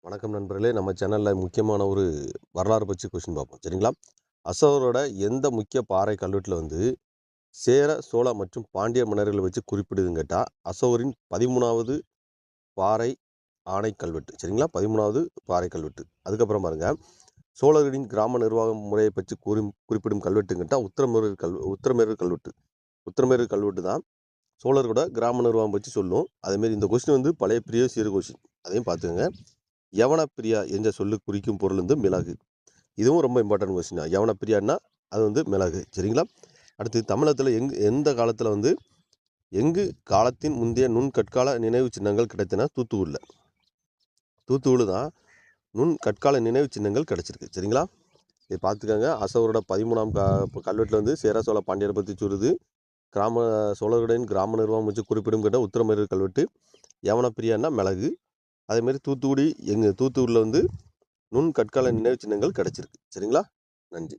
வணக்கம் நண்பர்களே. நம்ம சேனலில் முக்கியமான ஒரு வரலாறு பற்றி கொஸ்டின் பார்ப்போம். சரிங்களா? அசோகரோட எந்த முக்கிய பாறை கல்வெட்டில் சேர, சோழ மற்றும் பாண்டிய மன்னர்களை வச்சு குறிப்பிடுதுன்னு கேட்டால் அசோகரின் 13வது பாறை ஆணை கல்வெட்டு. சரிங்களா? 13வது பாறை கல்வெட்டு. அதுக்கப்புறம் பாருங்க, சோழர்களின் கிராம நிர்வாக முறையை பற்றி குறிப்பிடும் கல்வெட்டுன்னு கேட்டால் உத்திரமேரூர் கல்வெட்டு. உத்திரமேரூர் கல்வெட்டு தான் சோழர்களோட கிராம நிர்வாகம் பற்றி சொல்லும். அதேமாரி இந்த கொஸ்டின் பழைய ப்ரீவியஸ் இயர் கொஸ்டின். அதையும் பார்த்துக்கோங்க. யவனப்பிரியா என்ற சொல்லு குறிக்கும் பொருள் மிளகு. இதுவும் ரொம்ப இம்பார்ட்டன்ட் கொஸ்டின் தான். யவனப்பிரியான்னா அது மிளகு. சரிங்களா? அடுத்து தமிழகத்தில் எந்த காலத்தில் எங்கு காலத்தின் முந்தைய கற்கால நினைவு சின்னங்கள் கிடைத்தன? தூத்துக்குடியில் தான் கற்கால நினைவு சின்னங்கள் கிடைச்சிருக்கு. சரிங்களா? இதை பார்த்துக்கோங்க. அசோகரோட 13ஆம் கல்வெட்டில் சேர சோழ பாண்டியரை பற்றி சொல்லுது. சோழர்களின் கிராம நிர்வாகம் வச்சு குறிப்பிடும் கேட்ட உத்திரமேரூர் கல்வெட்டு. யவனப்பிரியான்னா மிளகு. அதேமாரி தூத்துக்குடியில் கற்கால நினைவு சின்னங்கள் கிடைச்சிருக்கு. சரிங்களா? நன்றி.